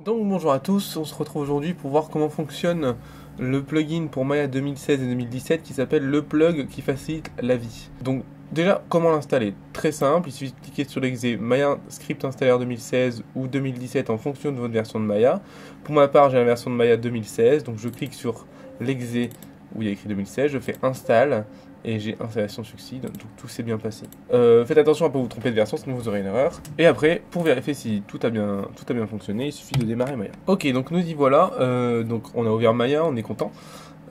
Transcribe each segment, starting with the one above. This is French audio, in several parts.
Donc bonjour à tous, on se retrouve aujourd'hui pour voir comment fonctionne le plugin pour Maya 2016 et 2017 qui s'appelle le plug qui facilite la vie. Donc déjà, comment l'installer? Très simple, il suffit de cliquer sur l'exé Maya Script Installer 2016 ou 2017 en fonction de votre version de Maya. Pour ma part, j'ai la version de Maya 2016, donc je clique sur l'exé où il y a écrit 2016, je fais install et j'ai installation succède, donc tout s'est bien passé. Faites attention à ne pas vous tromper de version, sinon vous aurez une erreur. Et après, pour vérifier si tout a bien fonctionné, il suffit de démarrer Maya. Ok, donc nous y voilà, donc on a ouvert Maya, on est content.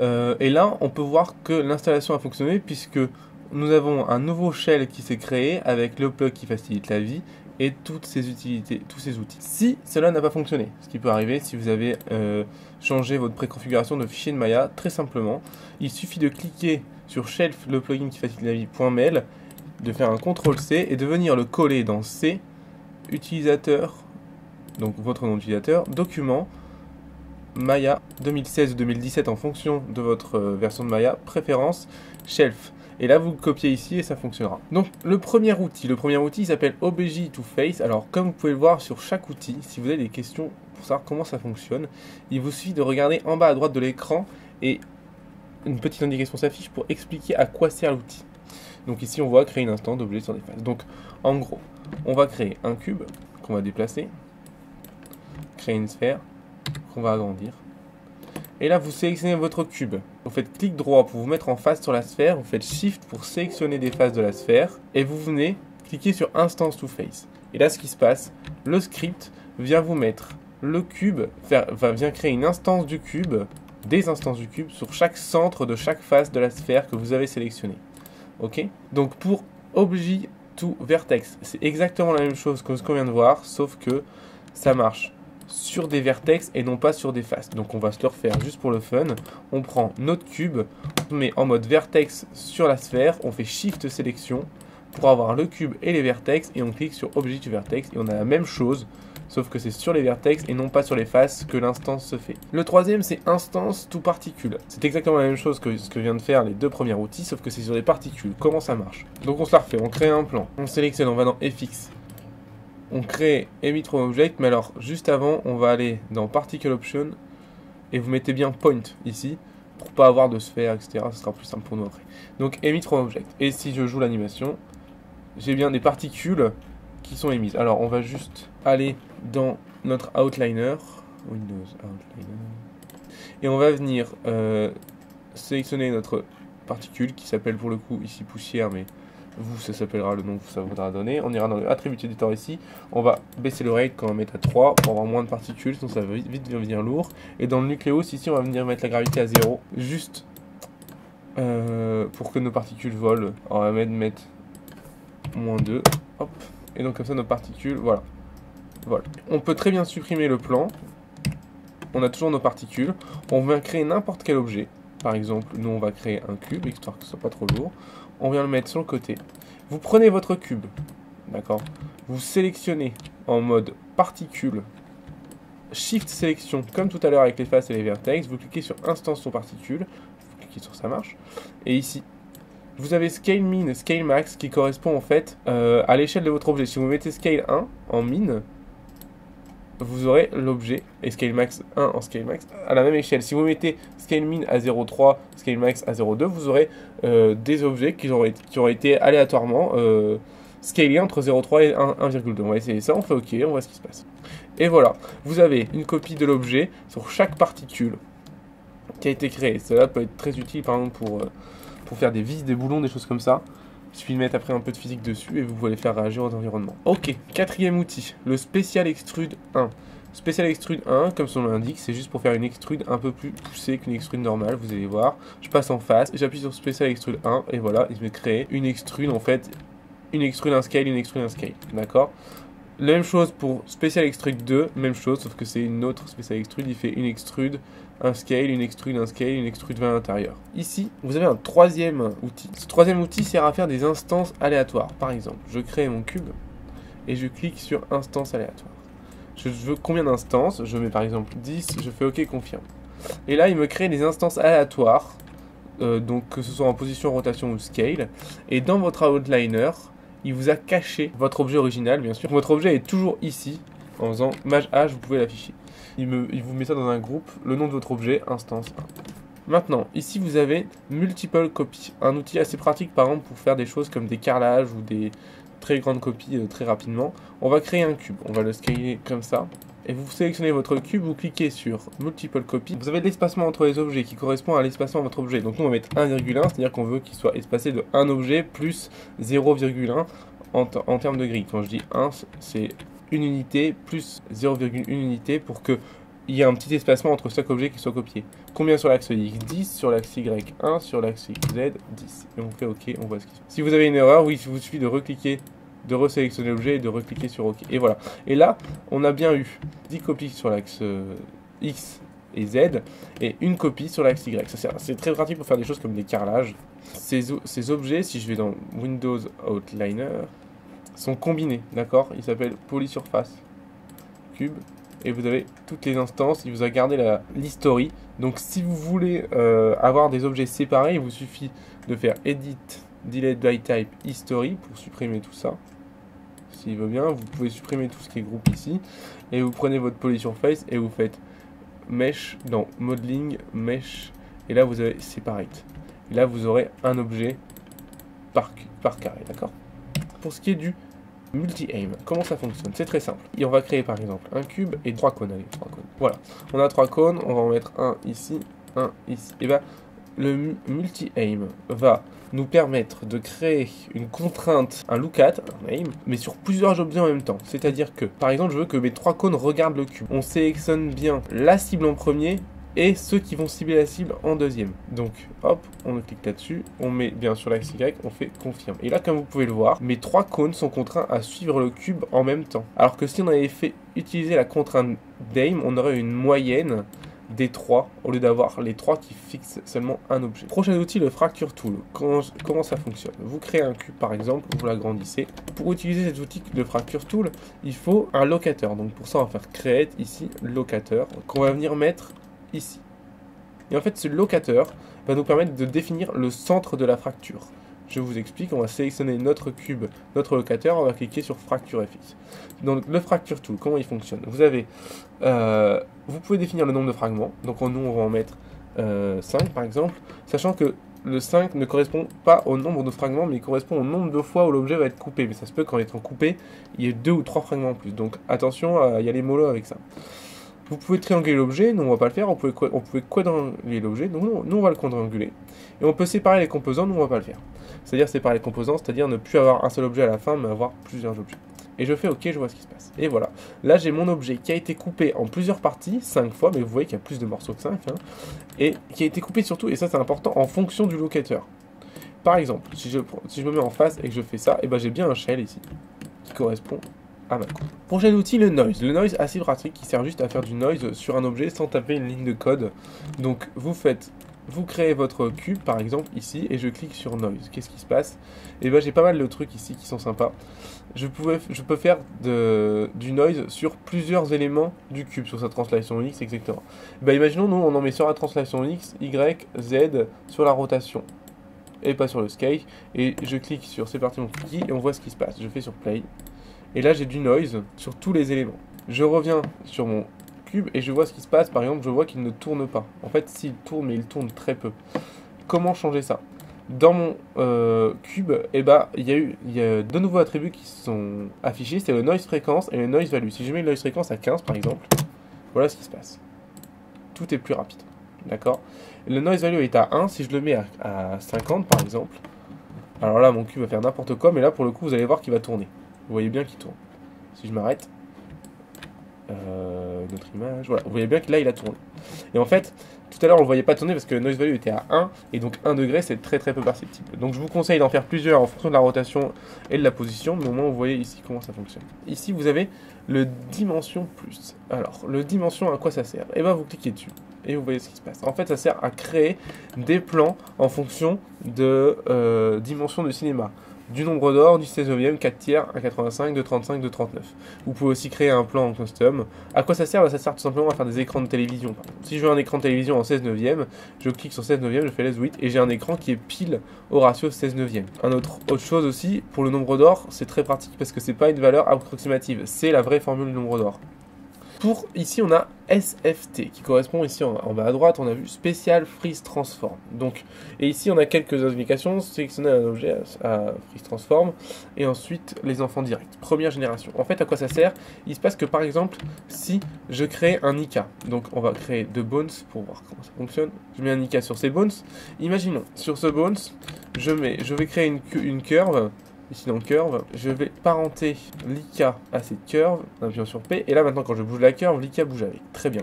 Et là, on peut voir que l'installation a fonctionné puisque nous avons un nouveau shell qui s'est créé avec le plug qui facilite la vie et toutes ces utilités, tous ces outils. Si cela n'a pas fonctionné, ce qui peut arriver si vous avez changé votre préconfiguration de fichier de Maya, très simplement, il suffit de cliquer sur shelf le plugin qui facilite la vie.mail, de faire un CTRL-C et de venir le coller dans C, utilisateur, donc votre nom d'utilisateur, document, Maya 2016 ou 2017 en fonction de votre version de Maya, préférence, shelf. Et là, vous le copiez ici et ça fonctionnera. Donc, le premier outil s'appelle OBJ2Face. Alors, comme vous pouvez le voir sur chaque outil, si vous avez des questions pour savoir comment ça fonctionne, il vous suffit de regarder en bas à droite de l'écran et une petite indication s'affiche pour expliquer à quoi sert l'outil. Donc ici, on voit créer une instance d'objet sur des faces. Donc, en gros, on va créer un cube qu'on va déplacer, créer une sphère qu'on va agrandir. Et là, vous sélectionnez votre cube. Vous faites clic droit pour vous mettre en face sur la sphère. Vous faites Shift pour sélectionner des faces de la sphère. Et vous venez cliquer sur Instance to Face. Et là, ce qui se passe, le script vient vous mettre le cube, vient créer une instance du cube, des instances du cube sur chaque centre de chaque face de la sphère que vous avez sélectionné. Ok? Donc pour Object to Vertex, c'est exactement la même chose que ce qu'on vient de voir, sauf que ça marche sur des vertex et non pas sur des faces. Donc on va se le refaire juste pour le fun. On prend notre cube, on met en mode vertex sur la sphère, on fait Shift sélection pour avoir le cube et les vertex et on clique sur Object to Vertex et on a la même chose, sauf que c'est sur les vertex et non pas sur les faces que l'instance se fait. Le troisième, c'est Instance to Particle. C'est exactement la même chose que ce que vient de faire les deux premiers outils, sauf que c'est sur les particules. Comment ça marche? Donc on se la refait, on crée un plan, on sélectionne, on va dans FX. On crée Emit from Object, mais alors juste avant, on va aller dans Particle Option et vous mettez bien Point ici pour pas avoir de sphère, etc. Ce sera plus simple pour nous après. Donc Emit from Object. Et si je joue l'animation, j'ai bien des particules qui sont émises. Alors on va juste aller dans notre Outliner, Windows Outliner, et on va venir sélectionner notre particule qui s'appelle pour le coup ici poussière, mais vous, ça s'appellera le nom que ça voudra donner. On ira dans le Attribute Editor ici. On va baisser le rate quand on va mettre à 3 pour avoir moins de particules, sinon ça va vite devenir lourd. Et dans le nucléos, ici, on va venir mettre la gravité à 0, juste pour que nos particules volent. On va mettre -2. Hop. Et donc comme ça, nos particules, voilà. On peut très bien supprimer le plan. On a toujours nos particules. On vient créer n'importe quel objet. Par exemple, nous, on va créer un cube, histoire que ce soit pas trop lourd. On vient le mettre sur le côté. Vous prenez votre cube, d'accord? Vous sélectionnez en mode particule, Shift sélection, comme tout à l'heure avec les faces et les vertex. Vous cliquez sur Instance sur particule, vous cliquez sur ça marche. Et ici, vous avez Scale Min et Scale Max qui correspond en fait à l'échelle de votre objet. Si vous mettez Scale 1 en min, vous aurez l'objet et Scale Max 1 en Scale Max à la même échelle. Si vous mettez Scale Min à 0,3, Scale Max à 0,2, vous aurez des objets qui auraient été aléatoirement scalés entre 0,3 et 1,2. On va essayer ça, on fait OK, on voit ce qui se passe. Et voilà, vous avez une copie de l'objet sur chaque particule qui a été créée. Cela peut être très utile par exemple pour faire des vis, des boulons, des choses comme ça. Il suffit de mettre après un peu de physique dessus et vous pouvez faire réagir aux environnements. Ok, quatrième outil, le Special Extrude 1. Special Extrude 1, comme son nom l'indique, c'est juste pour faire une extrude un peu plus poussée qu'une extrude normale, vous allez voir. Je passe en face, j'appuie sur Special Extrude 1 et voilà, il me crée une extrude en fait, une extrude, un scale, une extrude, un scale, d'accord? La même chose pour Special Extrude 2, même chose, sauf que c'est une autre Special Extrude, il fait une extrude, un scale, une extrude, un scale, une extrude vers l'intérieur. Ici, vous avez un troisième outil. Ce troisième outil sert à faire des instances aléatoires. Par exemple, je crée mon cube et je clique sur Instance aléatoire. Je veux combien d'instances? Je mets par exemple 10, je fais OK, confirme. Et là, il me crée des instances aléatoires, donc que ce soit en position, rotation ou scale. Et dans votre outliner, il vous a caché votre objet original, bien sûr. Votre objet est toujours ici. En faisant Maj H, vous pouvez l'afficher. il vous met ça dans un groupe, le nom de votre objet, instance 1. Maintenant, ici vous avez multiple copy, un outil assez pratique par exemple pour faire des choses comme des carrelages ou des très grandes copies très rapidement. On va créer un cube, on va le scaler comme ça. Et vous sélectionnez votre cube, vous cliquez sur Multiple Copy. Vous avez l'espacement entre les objets qui correspond à l'espacement de votre objet. Donc nous on va mettre 1,1, c'est-à-dire qu'on veut qu'il soit espacé de 1 objet plus 0,1 en termes de grille. Quand je dis 1, c'est une unité plus 0,1 unité pour qu'il y ait un petit espacement entre chaque objet qui soit copié. Combien sur l'axe X? 10, sur l'axe Y 1, sur l'axe Z 10. Et on fait OK, on voit ce qui se passe. Si vous avez une erreur, oui, il vous suffit de recliquer, de resélectionner l'objet et de recliquer sur OK. Et voilà. Et là, on a bien eu 10 copies sur l'axe X et Z et une copie sur l'axe Y. C'est très pratique pour faire des choses comme des carrelages. Ces objets, si je vais dans Windows Outliner, sont combinés, d'accord? Ils s'appellent Polysurface Cube. Et vous avez toutes les instances, il vous a gardé l'history. Donc si vous voulez avoir des objets séparés, il vous suffit de faire Edit, Delete by Type, History pour supprimer tout ça. S'il veut bien, vous pouvez supprimer tout ce qui est groupe ici. Et vous prenez votre Polysurface et vous faites Mesh dans Modeling, Mesh. Et là vous avez Separate. Et là vous aurez un objet par carré, d'accord? Pour ce qui est du multi-aim, comment ça fonctionne? C'est très simple. Et on va créer par exemple un cube et 3 cônes. Allez, 3 cônes. Voilà, on a 3 cônes, on va en mettre un ici, un ici. Et bien, le multi-aim va nous permettre de créer une contrainte, un look-at, un aim, mais sur plusieurs objets en même temps. C'est-à-dire que, par exemple, je veux que mes 3 cônes regardent le cube. On sélectionne bien la cible en premier et ceux qui vont cibler la cible en deuxième. Donc hop, on clique là-dessus, on met bien sur l'axe Y, on fait confirme. Et là, comme vous pouvez le voir, mes 3 cônes sont contraints à suivre le cube en même temps. Alors que si on avait fait utiliser la contrainte d'aim, on aurait une moyenne des 3 au lieu d'avoir les 3 qui fixent seulement un objet. Prochain outil, le Fracture Tool. Comment ça fonctionne? Vous créez un cube par exemple, vous l'agrandissez. Pour utiliser cet outil de Fracture Tool, il faut un locateur. Donc pour ça, on va faire Create ici, locateur, qu'on va venir mettre ici. Et en fait, ce locateur va nous permettre de définir le centre de la fracture. Je vous explique, on va sélectionner notre cube, notre locateur, on va cliquer sur Fracture FX. Donc le Fracture Tool, comment il fonctionne? Vous avez, vous pouvez définir le nombre de fragments, donc nous on va en mettre 5 par exemple, sachant que le 5 ne correspond pas au nombre de fragments, mais il correspond au nombre de fois où l'objet va être coupé. Mais ça se peut qu'en étant coupé, il y ait 2 ou 3 fragments en plus. Donc attention à y aller mollo avec ça. Vous pouvez trianguler l'objet, nous on va pas le faire, on pouvait quadranguler l'objet, nous on va le quadranguler. Et on peut séparer les composants, nous on va pas le faire. C'est-à-dire séparer les composants, c'est-à-dire ne plus avoir un seul objet à la fin, mais avoir plusieurs objets. Et je fais OK, je vois ce qui se passe. Et voilà, là j'ai mon objet qui a été coupé en plusieurs parties, 5 fois, mais vous voyez qu'il y a plus de morceaux que 5, hein, et qui a été coupé surtout, et ça c'est important, en fonction du locateur. Par exemple, si je me mets en face et que je fais ça, et ben j'ai bien un shell ici, qui correspond à ma coupe. Prochain outil, le noise. Le noise assez pratique qui sert juste à faire du noise sur un objet sans taper une ligne de code. Donc vous créez votre cube par exemple ici et je clique sur noise. Qu'est-ce qui se passe? Et ben j'ai pas mal de trucs ici qui sont sympas. Je peux faire du noise sur plusieurs éléments du cube, sur sa translation X, etc. Ben imaginons nous on en met sur la translation X, Y, Z, sur la rotation et pas sur le scale. Et je clique sur c'est parti mon cookie et on voit ce qui se passe. Je fais sur play. Et là, j'ai du noise sur tous les éléments. Je reviens sur mon cube et je vois ce qui se passe. Par exemple, je vois qu'il ne tourne pas. En fait, s'il tourne, mais il tourne très peu. Comment changer ça? Dans mon cube, il y a 2 nouveaux attributs qui sont affichés. C'est le noise fréquence et le noise value. Si je mets le noise fréquence à 15, par exemple, voilà ce qui se passe. Tout est plus rapide. D'accord? Le noise value est à 1. Si je le mets à 50, par exemple, alors là, mon cube va faire n'importe quoi. Mais là, pour le coup, vous allez voir qu'il va tourner. Vous voyez bien qu'il tourne. Si je m'arrête, notre image, voilà, vous voyez bien que là il a tourné. Et en fait, tout à l'heure on ne le voyait pas tourner parce que le noise value était à 1 et donc 1 degré c'est très peu perceptible. Donc je vous conseille d'en faire plusieurs en fonction de la rotation et de la position, mais au moins vous voyez ici comment ça fonctionne. Ici vous avez le dimension plus. Alors le dimension, à quoi ça sert? Et bien vous cliquez dessus et vous voyez ce qui se passe. En fait ça sert à créer des plans en fonction de dimensions de cinéma. Du nombre d'or, du 16e, 4 tiers, 1,85, 2,35, 2,39. Vous pouvez aussi créer un plan en custom. À quoi ça sert? Ça sert tout simplement à faire des écrans de télévision. Si je veux un écran de télévision en 16,9, je clique sur 16,9, je fais les 8 et j'ai un écran qui est pile au ratio 16,9. Autre chose aussi, pour le nombre d'or, c'est très pratique parce que c'est pas une valeur approximative, c'est la vraie formule du nombre d'or. Pour ici, on a SFT qui correspond ici en bas à droite. On a vu Special Freeze Transform. Donc, et ici, on a quelques indications. Sélectionner un objet à Freeze Transform et ensuite les enfants directs. Première génération. En fait, à quoi ça sert? Il se passe que par exemple, si je crée un Ika, donc on va créer deux bones pour voir comment ça fonctionne. Je mets un Ika sur ces bones. Imaginons, sur ce bones, je vais créer une curve. Ici dans curve, je vais parenter l'Ika à cette curve, en appuyant sur P, et là maintenant quand je bouge la curve, l'Ika bouge avec. Très bien.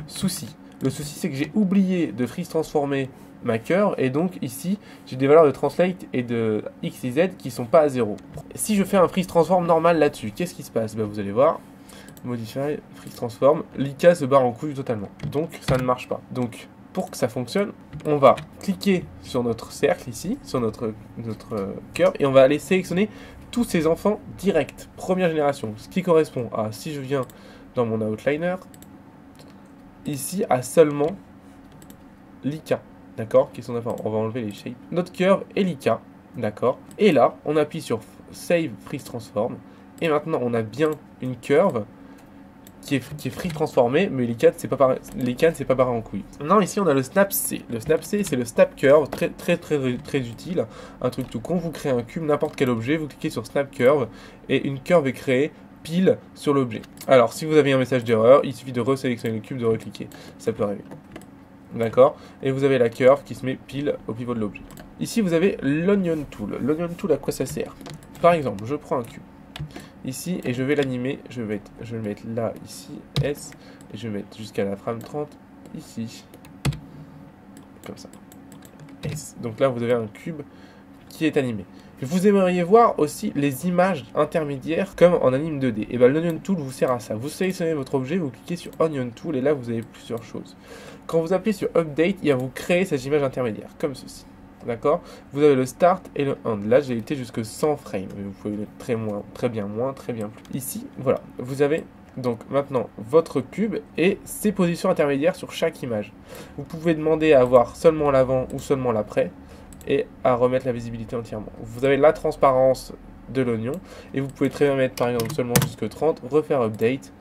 Souci. Le souci c'est que j'ai oublié de freeze transformer ma curve, et donc ici j'ai des valeurs de translate et de X et Z qui sont pas à 0. Si je fais un freeze transform normal là-dessus, qu'est-ce qui se passe? Vous allez voir, Modify, freeze transform, l'Ika se barre en couille totalement. Donc ça ne marche pas. Donc pour que ça fonctionne, on va cliquer sur notre cercle ici, sur notre curve, et on va aller sélectionner tous ces enfants directs, première génération, ce qui correspond à, si je viens dans mon outliner, ici à seulement l'Ika, d'accord, qui sont enfants. On va enlever les shapes. Notre curve et l'Ika, d'accord, et là, on appuie sur Save Freeze Transform, et maintenant on a bien une curve qui est free transformé, mais les cannes c'est pas barré en couilles. Maintenant ici on a le snap C. Le snap C c'est le snap curve, très utile. Un truc tout con, vous créez un cube, n'importe quel objet, vous cliquez sur snap curve et une curve est créée pile sur l'objet. Alors si vous avez un message d'erreur, il suffit de resélectionner le cube, de recliquer. Ça peut arriver. D'accord? Et vous avez la curve qui se met pile au pivot de l'objet. Ici vous avez l'onion tool. L'onion tool, à quoi ça sert? Par exemple, je prends un cube ici et je vais l'animer, je vais le mettre là, ici, S, et je vais mettre jusqu'à la frame 30, ici, comme ça, S. Donc là, vous avez un cube qui est animé. Vous aimeriez voir aussi les images intermédiaires comme en anime 2D. Et bien l'Onion Tool vous sert à ça. Vous sélectionnez votre objet, vous cliquez sur Onion Tool et là, vous avez plusieurs choses. Quand vous appuyez sur Update, il va vous créer ces images intermédiaires, comme ceci. D'accord? Vous avez le start et le end. Là, j'ai été jusque 100 frames. Mais vous pouvez mettre très bien moins, très bien plus. Ici, voilà. Vous avez donc maintenant votre cube et ses positions intermédiaires sur chaque image. Vous pouvez demander à avoir seulement l'avant ou seulement l'après et à remettre la visibilité entièrement. Vous avez la transparence de l'oignon et vous pouvez très bien mettre par exemple seulement jusque 30, refaire update.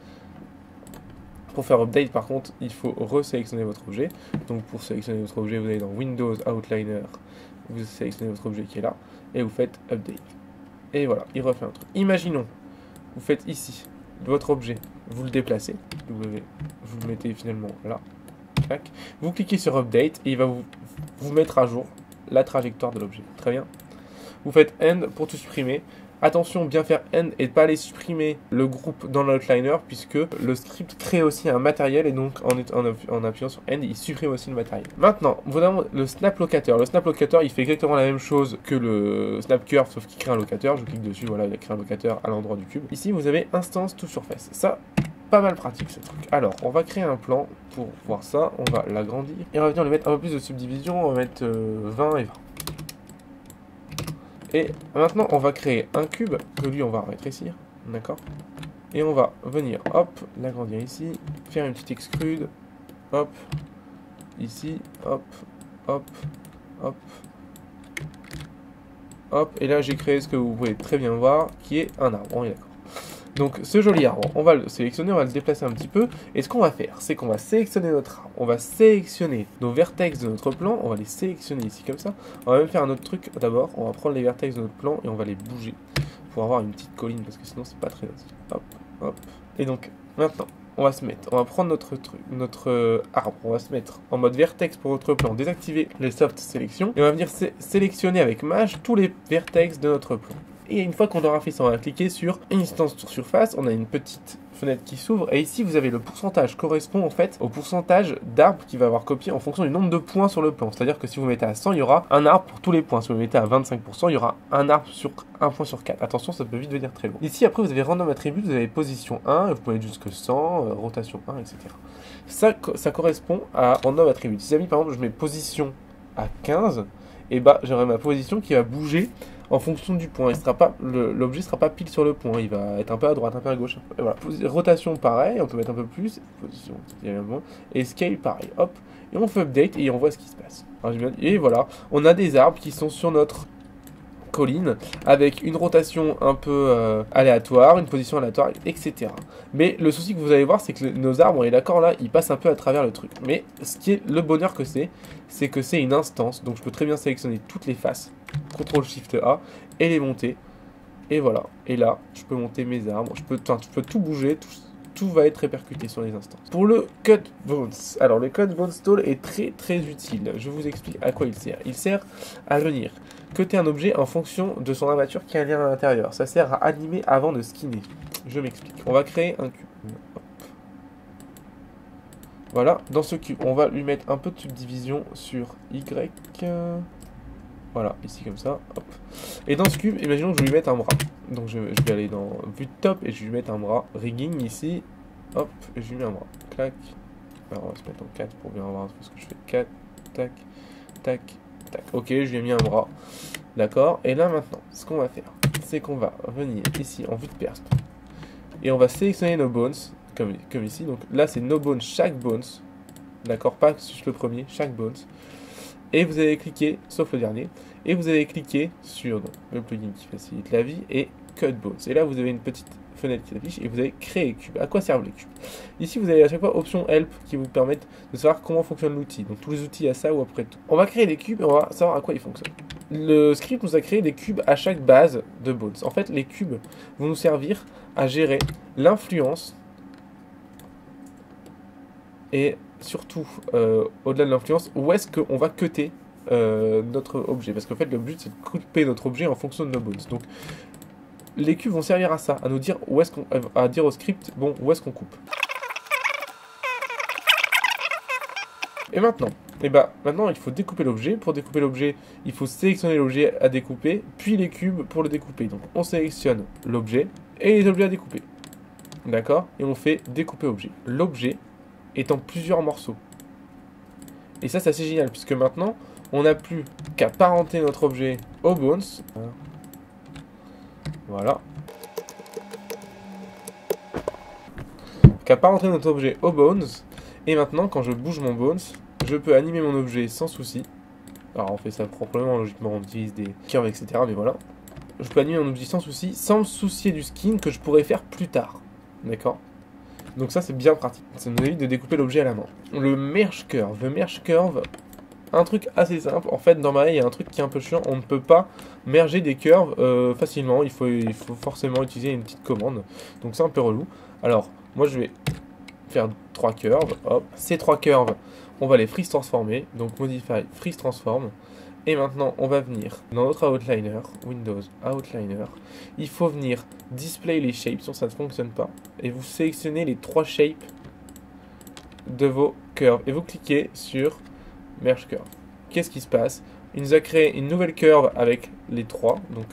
Pour faire update, par contre, il faut resélectionner votre objet. Donc pour sélectionner votre objet, vous allez dans Windows, Outliner, vous sélectionnez votre objet qui est là, et vous faites update. Et voilà, il refait un truc. Imaginons, vous faites ici, votre objet, vous le déplacez, vous le mettez finalement là, clac. Vous cliquez sur update, et il va vous mettre à jour la trajectoire de l'objet. Très bien. Vous faites end pour tout supprimer. Attention, bien faire end et ne pas aller supprimer le groupe dans l'outliner puisque le script crée aussi un matériel et donc en appuyant sur end, il supprime aussi le matériel. Maintenant, vous avez le snap locator. Le snap locator, il fait exactement la même chose que le snap curve sauf qu'il crée un locateur. Je clique dessus, voilà, il a créé un locateur à l'endroit du cube. Ici, vous avez instance to surface. Ça, pas mal pratique ce truc. Alors, on va créer un plan pour voir ça. On va l'agrandir et on va venir lui mettre un peu plus de subdivision. On va mettre 20 et 20. Et maintenant, on va créer un cube, que lui, on va rétrécir, d'accord? Et on va venir, hop, l'agrandir ici, faire une petite extrude, hop, ici, hop, hop, hop, hop. Et là, j'ai créé ce que vous pouvez très bien voir, qui est un arbre, on est d'accord. Donc ce joli arbre, on va le sélectionner, on va le déplacer un petit peu. Et ce qu'on va faire, c'est qu'on va sélectionner notre arbre. On va sélectionner nos vertex de notre plan. On va les sélectionner ici comme ça. On va même faire un autre truc d'abord. On va prendre les vertex de notre plan et on va les bouger. Pour avoir une petite colline, parce que sinon c'est pas très facile. Hop, hop. Et donc maintenant, on va prendre notre arbre. On va se mettre en mode vertex pour notre plan. Désactiver les soft sélections. Et on va venir sélectionner avec Maj tous les vertex de notre plan. Et une fois qu'on aura fait ça, on va cliquer sur Instance sur surface. On a une petite fenêtre qui s'ouvre. Et ici, vous avez le pourcentage correspond en fait au pourcentage d'arbres qu'il va avoir copié en fonction du nombre de points sur le plan. C'est-à-dire que si vous mettez à 100, il y aura un arbre pour tous les points. Si vous mettez à 25%, il y aura un arbre sur 1 point sur 4. Attention, ça peut vite devenir très long. Ici, après, vous avez Random Attribute, vous avez position 1, vous pouvez aller jusque 100, rotation 1, etc. Ça correspond à Random Attribute. Si par exemple, je mets position à 15, et bah, j'aurai ma position qui va bouger en fonction du point. L'objet ne sera pas pile sur le point, il va être un peu à droite, un peu à gauche. Et voilà. Rotation pareil, on peut mettre un peu plus, position, et scale pareil, hop, et on fait update et on voit ce qui se passe. Alors, et voilà, on a des arbres qui sont sur notre colline avec une rotation un peu aléatoire, une position aléatoire, etc. Mais le souci que vous allez voir, c'est que nos arbres, on est d'accord là, ils passent un peu à travers le truc. Mais ce qui est le bonheur que c'est que c'est une instance, donc je peux très bien sélectionner toutes les faces, CTRL-SHIFT-A, et les monter. Et voilà, et là, je peux monter mes arbres, je peux tout bouger, tout va être répercuté sur les instances. Pour le Cut Bones, alors le Cut Bones Tool est très utile. Je vous explique à quoi il sert. Il sert à venir cutter un objet en fonction de son armature qui a un lien à l'intérieur. Ça sert à animer avant de skinner. Je m'explique. On va créer un cube. Hop. Voilà, dans ce cube, on va lui mettre un peu de subdivision sur Y. Voilà, ici comme ça, hop. Et dans ce cube, imaginons que je vais lui mettre un bras. Donc je vais aller dans vue de top et je vais lui mettre un bras. Rigging ici, hop, et je lui mets un bras. Clac. Alors on va se mettre en 4 pour bien voir ce que je fais. 4, tac, tac, tac. Ok, je lui ai mis un bras. D'accord. Et là maintenant, ce qu'on va faire, c'est qu'on va venir ici en vue de persp. Et on va sélectionner nos bones, comme ici. Donc là c'est no bones, chaque bones. D'accord, pas juste le premier, chaque bones. Et vous allez cliquer, sauf le dernier, et vous allez cliquer sur donc, le plugin qui facilite la vie et Cut Bones. Et là, vous avez une petite fenêtre qui s'affiche et vous allez créer cube. À quoi servent les cubes? Ici, vous avez à chaque fois option Help qui vous permettent de savoir comment fonctionne l'outil. Donc tous les outils à ça ou après tout. On va créer des cubes et on va savoir à quoi ils fonctionnent. Le script nous a créé des cubes à chaque base de Bones. En fait, les cubes vont nous servir à gérer l'influence et surtout, au-delà de l'influence, où est-ce qu'on va cutter notre objet. Parce qu'en fait, le but, c'est de couper notre objet en fonction de nos bones. Donc, les cubes vont servir à ça, à nous dire où est-ce qu'on... à dire au script, bon, où est-ce qu'on coupe. Et maintenant, maintenant, il faut découper l'objet. Pour découper l'objet, il faut sélectionner l'objet à découper, puis les cubes pour le découper. Donc, on sélectionne l'objet et les objets à découper. D'accord? Et on fait découper objet. L'objet est en plusieurs morceaux. Et ça, c'est assez génial, puisque maintenant, on n'a plus qu'à parenter notre objet aux bones. Voilà. Qu'à parenter notre objet aux bones. Et maintenant, quand je bouge mon bones, je peux animer mon objet sans souci. Alors, on fait ça proprement, logiquement, on utilise des curves, etc. Mais voilà. Je peux animer mon objet sans souci, sans me soucier du skin que je pourrais faire plus tard. D'accord? Donc ça, c'est bien pratique. Ça nous évite de découper l'objet à la main. Le merge curve. Le merge curve, un truc assez simple. En fait, dans Maya, il y a un truc qui est un peu chiant. On ne peut pas merger des curves facilement. Il faut forcément utiliser une petite commande. Donc c'est un peu relou. Alors, moi, je vais faire 3 curves. Hop. Ces 3 curves, on va les freeze transformer. Donc modify freeze transform. Et maintenant, on va venir dans notre outliner, Windows Outliner. Il faut venir display les shapes, sinon ça ne fonctionne pas. Et vous sélectionnez les 3 shapes de vos curves. Et vous cliquez sur Merge Curve. Qu'est-ce qui se passe? Il nous a créé une nouvelle curve avec les 3. Donc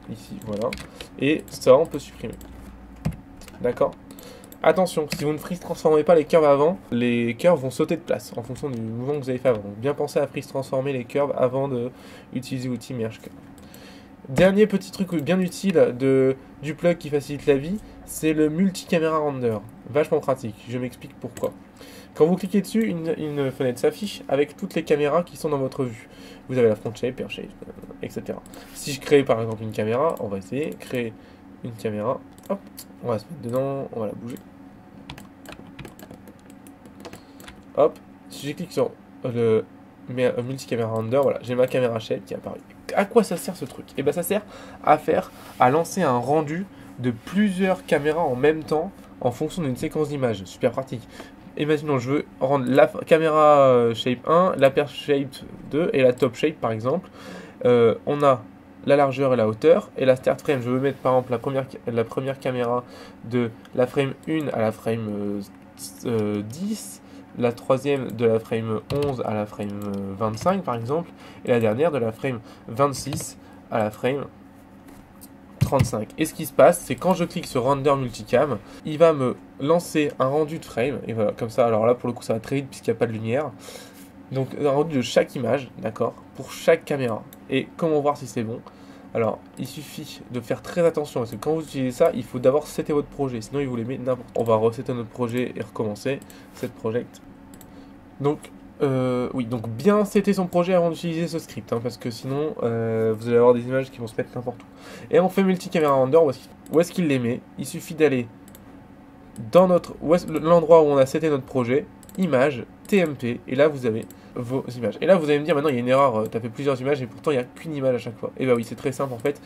ici, voilà. Et ça, on peut supprimer. D'accord? Attention, si vous ne freeze transformez pas les curves avant, les curves vont sauter de place en fonction du mouvement que vous avez fait avant. Donc bien penser à freeze transformer les curves avant d'utiliser l'outil Merge Curve. Dernier petit truc bien utile du plug qui facilite la vie, c'est le multi-caméra render. Vachement pratique, je m'explique pourquoi. Quand vous cliquez dessus, une fenêtre s'affiche avec toutes les caméras qui sont dans votre vue. Vous avez la front shape, air shape, etc. Si je crée par exemple une caméra, on va essayer de créer une caméra. Hop, on va se mettre dedans, on va la bouger. Hop, si je clique sur le multi-caméra render, voilà, j'ai ma caméra shape qui est apparue. À quoi ça sert ce truc? Et bien ça sert à lancer un rendu de plusieurs caméras en même temps en fonction d'une séquence d'images. Super pratique. Imaginons, je veux rendre la caméra shape 1, la perche shape 2 et la top shape par exemple. On a la largeur et la hauteur, et la start frame, je veux mettre par exemple la première caméra de la frame 1 à la frame 10, la troisième de la frame 11 à la frame 25 par exemple, et la dernière de la frame 26 à la frame 35. Et ce qui se passe, c'est quand je clique sur Render Multicam, il va me lancer un rendu de frame, et voilà, comme ça, alors là pour le coup ça va très vite puisqu'il n'y a pas de lumière. Donc un rendu de chaque image, d'accord, pour chaque caméra. Et comment voir si c'est bon? Alors, il suffit de faire très attention, parce que quand vous utilisez ça, il faut d'abord setter votre projet, sinon il vous les met n'importe où. On va resetter notre projet et recommencer, set project. Donc, Oui, donc bien setter son projet avant d'utiliser ce script, hein, parce que sinon vous allez avoir des images qui vont se mettre n'importe où. Et on fait multi-caméra render, où est-ce qu'il les met? Il suffit d'aller dans l'endroit où on a seté notre projet, image, TMP, et là vous avez vos images. Et là vous allez me dire, maintenant il y a une erreur, tu as fait plusieurs images et pourtant il n'y a qu'une image à chaque fois. Et bah oui, c'est très simple en fait.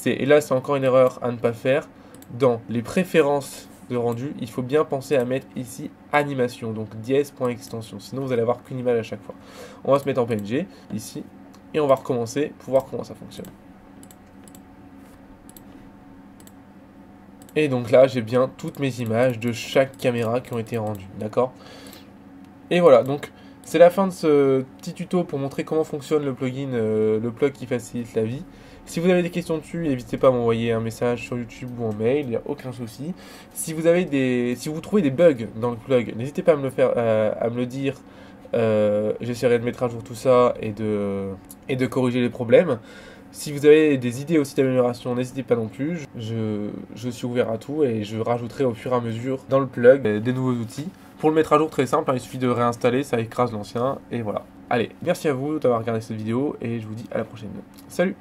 Et là c'est encore une erreur à ne pas faire. Dans les préférences de rendu, il faut bien penser à mettre ici animation, donc dièse.extension, sinon vous allez avoir qu'une image à chaque fois. On va se mettre en PNG, ici, et on va recommencer pour voir comment ça fonctionne. Et donc là, j'ai bien toutes mes images de chaque caméra qui ont été rendues, d'accord? Et voilà, donc c'est la fin de ce petit tuto pour montrer comment fonctionne le plugin, le plug qui facilite la vie. Si vous avez des questions dessus, n'hésitez pas à m'envoyer un message sur YouTube ou en mail, il n'y a aucun souci. Si vous trouvez des bugs dans le plug, n'hésitez pas à me le dire. J'essaierai de mettre à jour tout ça et de corriger les problèmes. Si vous avez des idées aussi d'amélioration, n'hésitez pas non plus. Je suis ouvert à tout et je rajouterai au fur et à mesure dans le plug des nouveaux outils. Pour le mettre à jour, très simple, hein, il suffit de réinstaller, ça écrase l'ancien et voilà. Allez, merci à vous d'avoir regardé cette vidéo et je vous dis à la prochaine. Salut!